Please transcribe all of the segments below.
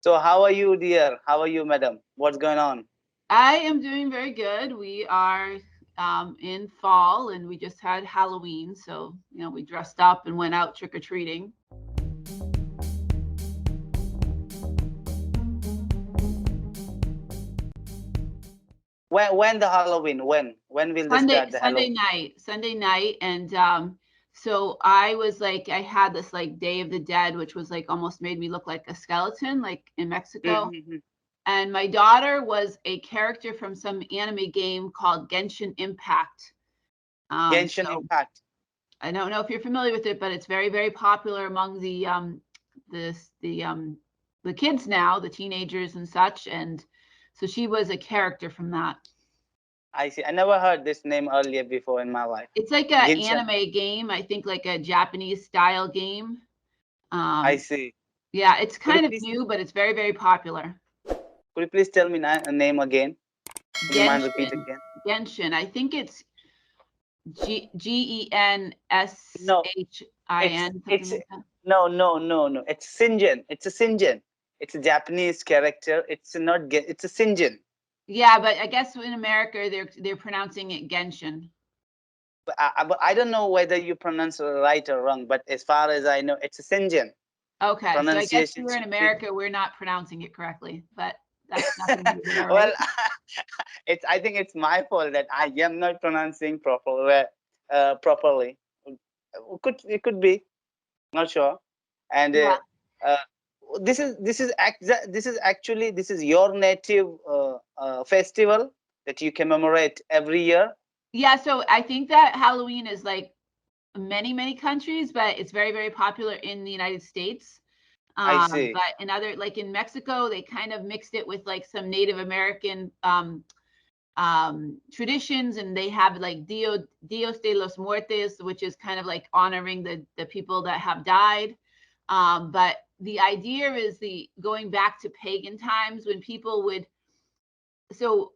So how are you, dear? How are you, madam? What's going on? I am doing very good. We are in fall and we just had Halloween. So, we dressed up and went out trick or treating. When the Halloween? When will they Sunday, start the Sunday Halloween? night, Sunday night. And so I was like, I had this like Day of the Dead, which was like almost made me look like a skeleton, like in Mexico. Mm-hmm. And my daughter was a character from some anime game called Genshin Impact. Genshin So Impact. I don't know if you're familiar with it, but it's very, very popular among this the kids now, the teenagers and such. And so she was a character from that. I see. I never heard this name earlier before in my life. It's like an Genshin. anime game, I think like a Japanese style game. I Um, see. yeah, it's Could you kind of please new, but it's very, very popular. could you please tell me a name again? Would you mind repeat Genshin. again? Genshin. I think it's Genshin, No, something it's like that. no. It's Sinjin. It's a Sinjin. It's a Japanese character. It's not it's a Sinjin. Yeah, but I guess in America they're pronouncing it Genshin. But I don't know whether you pronounce it right or wrong, but as far as I know, it's a Sinjin. Okay, so I guess Pronunciation here in should be. America we're not pronouncing it correctly, but that's nothing to do with it, all Well, right? I think it's my fault that I am not pronouncing properly. It could be, not sure. And Yeah. uh, this is your native festival that you commemorate every year. Yeah, so I think that Halloween is like many, many countries, but it's very, very popular in the United States. I see. But in other, like in Mexico, they kind of mixed it with like some Native American traditions, and they have like Dios de los Muertos, which is kind of like honoring the people that have died. But the idea is the going back to pagan times when people would. So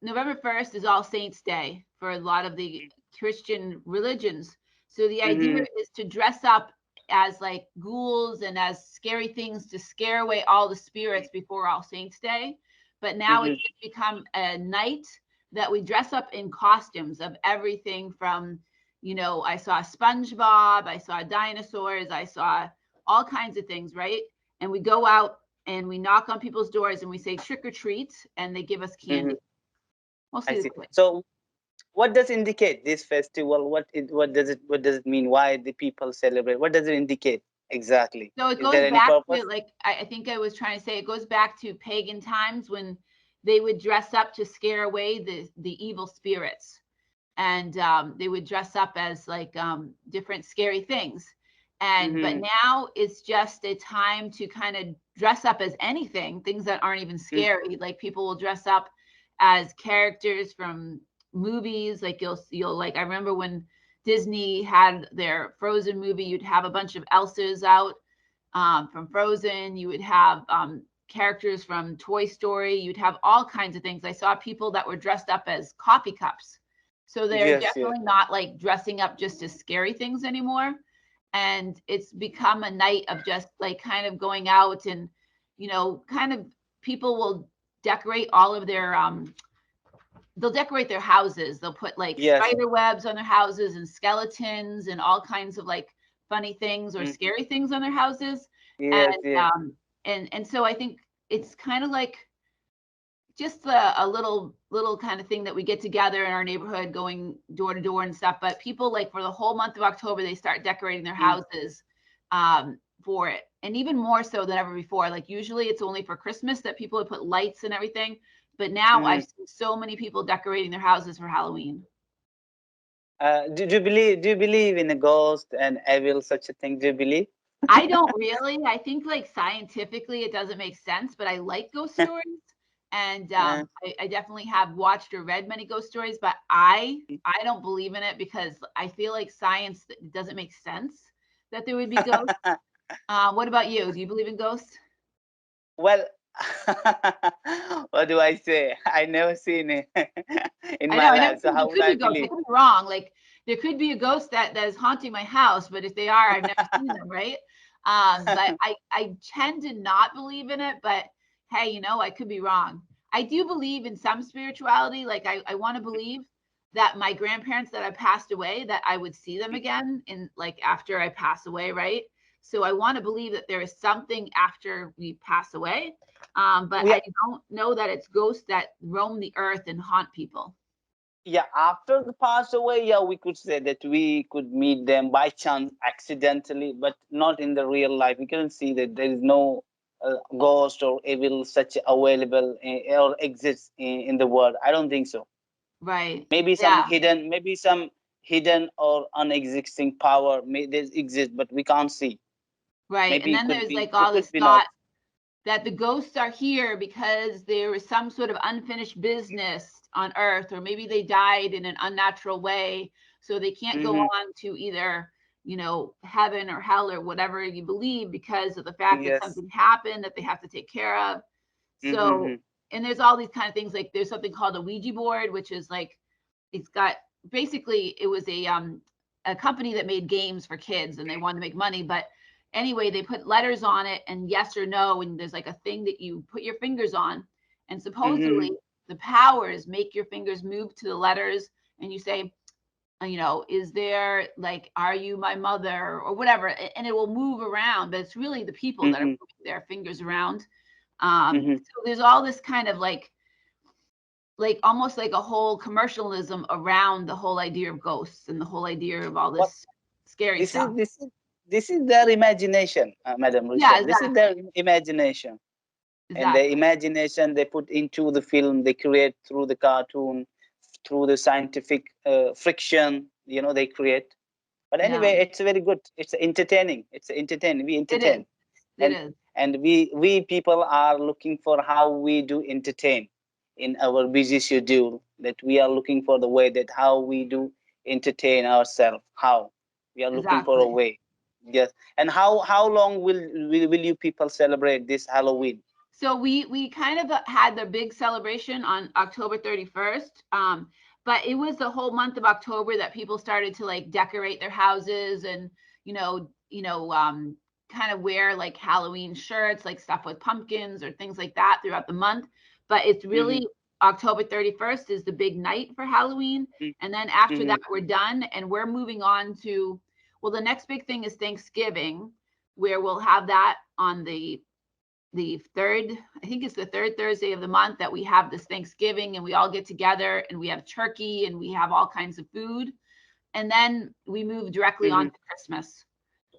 November 1st is All Saints Day for a lot of the Christian religions. So the idea Mm-hmm. is to dress up as like ghouls and as scary things to scare away all the spirits before All Saints Day. But now Mm-hmm. it's become a night that we dress up in costumes of everything from, I saw SpongeBob, I saw dinosaurs, I saw all kinds of things, right? And we go out and we knock on people's doors and we say trick or treat, and they give us Mm-hmm. candy. I Mostly the see. quick. So, what does indicate this festival? What does it mean? Why the people celebrate? What does it indicate exactly? So it Is goes there any back purpose? to like I think I was trying to say it goes back to pagan times when they would dress up to scare away the evil spirits, and they would dress up as like different scary things. And but Mm-hmm. now it's just a time to kind of dress up as anything, things that aren't even scary. Like people will dress up as characters from movies. Like you'll like I remember when Disney had their Frozen movie, you'd have a bunch of Elsas out from Frozen. You would have characters from Toy Story. You'd have all kinds of things. I saw people that were dressed up as coffee cups. So they're Yes, yes. definitely not like dressing up just as scary things anymore. And it's become a night of just like kind of going out and, kind of people will decorate all of their they'll decorate their houses. They'll put like Yes. spider webs on their houses and skeletons and all kinds of like funny things or Mhm. scary things on their houses. Yes, And yes. so I think it's kind of like just a little kind of thing that we get together in our neighborhood going door to door and stuff. But people like for the whole month of October they start decorating their Mm. houses for it, and even more so than ever before. Like usually it's only for Christmas that people would put lights and everything, but now I've Mhm. seen so many people decorating their houses for Halloween. Do you believe in a ghost and evil, such a thing? Do you believe? I don't really. I think like scientifically it doesn't make sense, but I like ghost stories. And Uh, I definitely have watched or read many ghost stories, but I don't believe in it because I feel like science doesn't make sense that there would be ghosts. What about you? Do you believe in ghosts? well, what do I say? I never seen it in I know my I never life, so think there how would could I be ghosts. I believe? could be wrong. Like there could be a ghost that is haunting my house, but if they are, I've never seen them, right? But I tend to not believe in it. But hey, you know, I could be wrong. I do believe in some spirituality. Like I want to believe that my grandparents that I passed away, that I would see them again in like after I pass away, right? So I want to believe that there is something after we pass away. But Yeah, I don't know that it's ghosts that roam the earth and haunt people. yeah. After the pass away, yeah, we could say that we could meet them by chance, accidentally, but not in the real life. We can see that there is no ghost or evil such available or exists in the world. I don't think so. Right. Maybe Yeah. some hidden or unexisting power may they exist, but we can't see. Right. And Maybe then there's like it all could this be not. thought that the ghosts are here because there was some sort of unfinished business on earth, or maybe they died in an unnatural way, so they can't go Hmm. on to either, you know, heaven or hell or whatever you believe, because of the fact that Yes. something happened that they have to take care of. So, Hmm. and there's all these kind of things, like there's something called a Ouija board, which is like, it's got, basically it was a company that made games for kids and they wanted to make money, but anyway, they put letters on it and yes or no, and there's like a thing that you put your fingers on, and supposedly Hmm. the powers make your fingers move to the letters, and you say, you know, is there, like, are you my mother or whatever, and it will move around, but it's really the people that are Hmm. moving their fingers around. Hmm. So there's all this kind of like almost like a whole commercialism around the whole idea of ghosts and the whole idea of all What this scary this is stuff. this is their imagination, Madam Yeah, Risha. This is their exactly. imagination, and the Exactly. imagination they put into the film, they create through the cartoon, through the scientific friction. You know, they create. But Yeah, anyway, it's very good. It's entertaining. It's entertaining. We it is. entertain, It and is. we people are looking for how we do entertain in our busy schedule. That we are looking for the way that how we do entertain ourselves. How we are looking for a Exactly. way. Yes. And how long will you people celebrate this Halloween? So we kind of had the big celebration on October 31st. But it was the whole month of October that people started to like decorate their houses and, kind of wear like Halloween shirts, like stuff with pumpkins or things like that throughout the month. But it's Mm-hmm. really October 31st is the big night for Halloween. And then after Mm-hmm. that, we're done and we're moving on to, well, the next big thing is Thanksgiving, where we'll have that on the third, I think it's the third Thursday of the month, that we have this Thanksgiving and we all get together and we have turkey and we have all kinds of food. And then we move directly on Mm-hmm. to Christmas.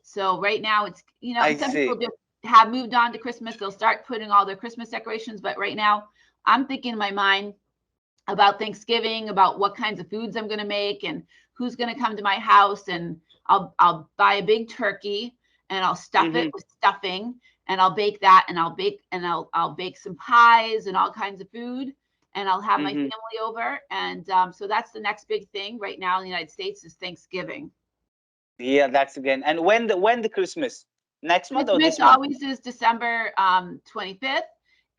So right now it's, I some people see. just have moved on to Christmas. They'll start putting all their Christmas decorations. But right now I'm thinking in my mind about Thanksgiving, about what kinds of foods I'm going to make and who's going to come to my house. And I'll buy a big turkey and I'll stuff Mm-hmm. it with stuffing and I'll bake that and I'll bake some pies and all kinds of food and I'll have my Mm-hmm. family over. And so that's the next big thing right now in the United States is Thanksgiving. Yeah, that's again. And when the Christmas? Next month or Christmas this month? always is December 25th.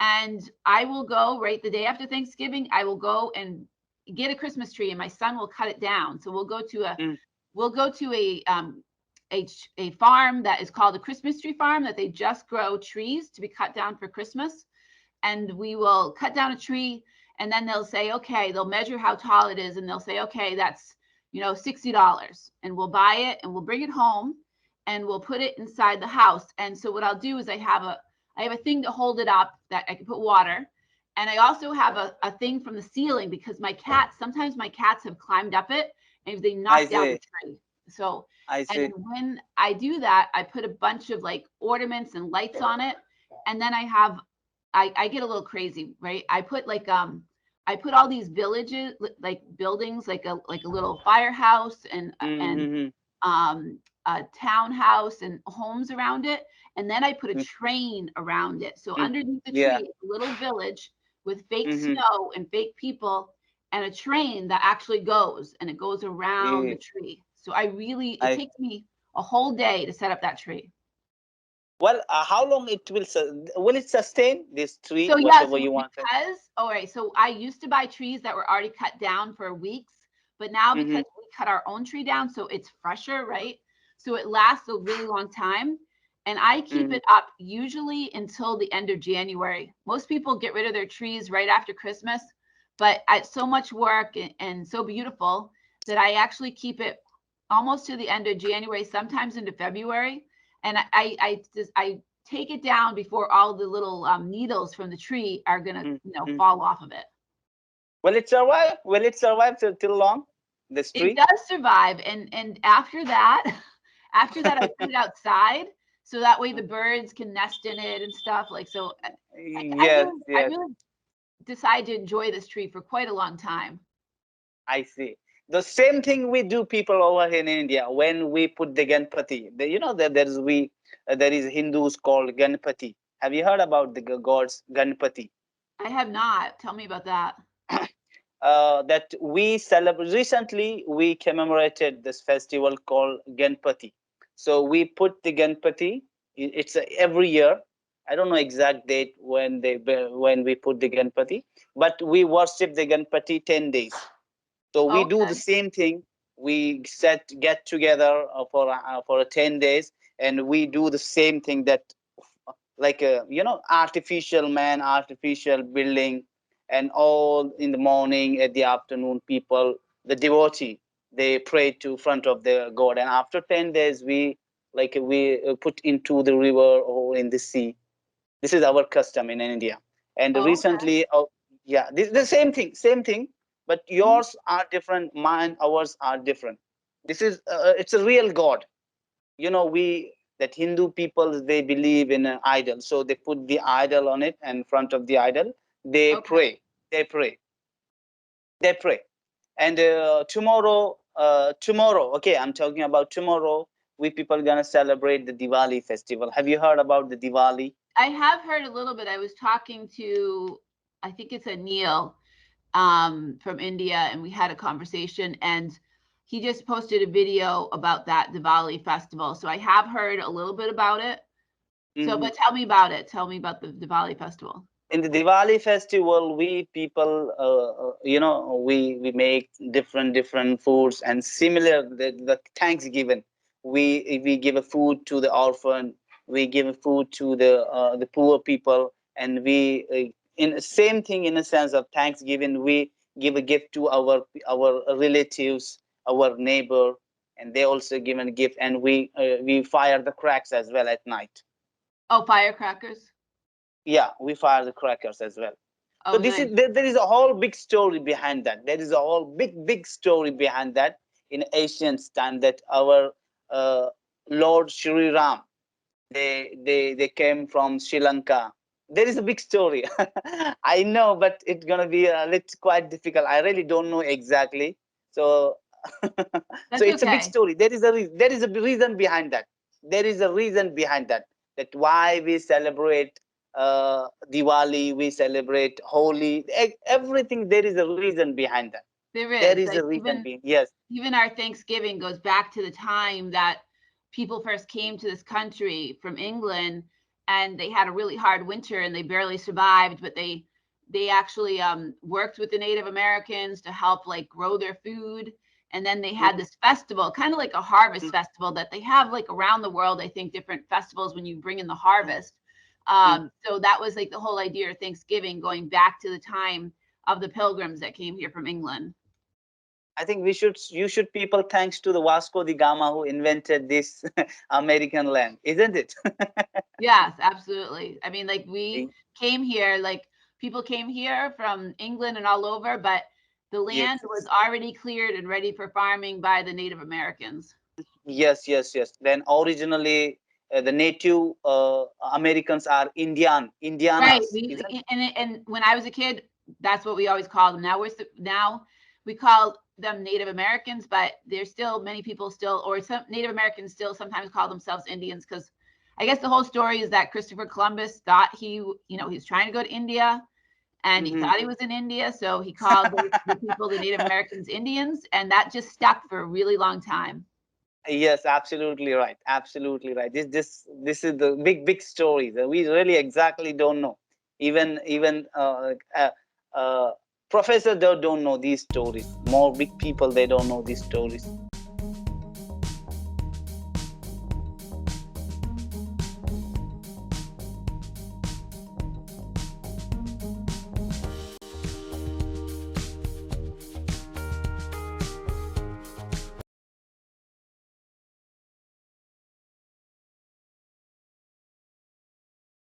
And I will go right the day after Thanksgiving. I will go and get a Christmas tree, and my son will cut it down. So Mm. we'll go to a farm that is called a Christmas tree farm, that they just grow trees to be cut down for Christmas. And we will cut down a tree, and then they'll say, okay, they'll measure how tall it is, and they'll say, okay, that's $60, and we'll buy it and we'll bring it home and we'll put it inside the house. And so what I'll do is I have a thing to hold it up that I can put water. And I also have a thing from the ceiling, because sometimes my cats have climbed up it and they I knock down the see. tree. So, I and see. when I do that, I put a bunch of like ornaments and lights on it. And then I get a little crazy, right? I put all these villages, like buildings, like a little firehouse and Mm-hmm. a townhouse and homes around it. And then I put a train around it. So Mm. underneath the Yeah. tree, a little village with fake Mm-hmm. snow and fake people, and a train that actually goes, and it goes around Yeah. the tree. So it I takes me a whole day to set up that tree. Well, how long will it sustain this tree, So yeah, whatever so you want? all right, so I used to buy trees that were already cut down for weeks, but now Mm-hmm. because we cut our own tree down, so it's fresher, right? So it lasts a really long time. and I keep Mm, it up usually until the end of January. Most people get rid of their trees right after Christmas, but it's so much work and so beautiful that I actually keep it almost to the end of January, sometimes into February. And I take it down before all the little needles from the tree are gonna, mm, mm. fall off of it. Will it survive? Will it survive till long? This It tree? does survive, and after that, after that, I put it outside so that way the birds can nest in it and stuff. Like so, Yes, I yes. really decide to enjoy this tree for quite a long time. I see. The same thing we do, people over here in India, when we put the Ganpati. You know that there is Hindus called Ganpati. Have you heard about the gods Ganpati? I have not. Tell me about that. That we celebrate. Recently, we commemorated this festival called Ganpati. So we put the Ganpati. It's every year. I don't know exact date when we put the Ganpati, but we worship the Ganpati 10 days. So we do the Okay. same thing. We get together for 10 days, and we do the same thing that like a artificial man, artificial building, and all in the morning, at the afternoon, people, the devotee, they pray to front of the god, and after 10 days, we put into the river or in the sea. This is our custom in India. And Oh, okay. recently, yeah, this the same thing, but Mhm. yours are different, mine, ours are different. This is it's a real God. We that Hindu people, they believe in an idol, so they put the idol on it, and in front of the idol, they Okay. pray, they pray, they pray. And tomorrow, okay, I'm talking about tomorrow. We people gonna celebrate the Diwali festival. Have you heard about the Diwali? I have heard a little bit. I was talking to, I think it's a Neil from India, and we had a conversation, and he just posted a video about that Diwali festival. So I have heard a little bit about it. So, Mhm. but tell me about it. Tell me about the Diwali festival. In the Diwali festival, we people, we make different foods, and similar the Thanksgiving, we give a food to the orphan, we give a food to the poor people, and we in the same thing, in a sense of Thanksgiving, we give a gift to our relatives, our neighbor, and they also give a gift, and we fire the cracks as well at night. Oh, firecrackers. Yeah, we fire the crackers as well. So Oh, this nice. is there is a whole big story behind that. There is a whole big story behind that in ancient time, that our uh, Lord Shri Ram, they came from Sri Lanka. There is a big story. I know, but it's gonna be a little quite difficult. I really don't know exactly. So so That's it's a big okay. story. There is a reason behind that. There is a reason behind that. That why we celebrate Diwali, we celebrate Holi, everything. There is a reason behind that. There There is is a like reason behind. Yes. even our Thanksgiving goes back to the time that people first came to this country from England, and they had a really hard winter and they barely survived, but they actually worked with the Native Americans to help like grow their food. And then they had Mhm, this festival, kind of like a harvest mhm, festival that they have like around the world. I think different festivals when you bring in the mhm, harvest. mhm. So that was like the whole idea of Thanksgiving, going back to the time of the pilgrims that came here from England. I think you should people thanks to the Vasco da Gama who invented this American land, isn't it? Yes, absolutely. I mean, like we came here, like people came here from England and all over, but the land was Yes, already cleared and ready for farming by the Native Americans. yes. Then originally, the native Americans are Right. Indianas, isn't And when I was a kid, that's what we always called them. Now we call them Native Americans, but there's still many people still, or some Native Americans still sometimes call themselves Indians, because I guess the whole story is that Christopher Columbus thought he's trying to go to India, and he it? thought he was in India, so he called the people, the Native Americans, Indians, and that just stuck for a really long time. Yes, absolutely right. Absolutely right. This is the big story that we really exactly don't know. Even uh, professors don't know these stories. More big people, they don't know these stories.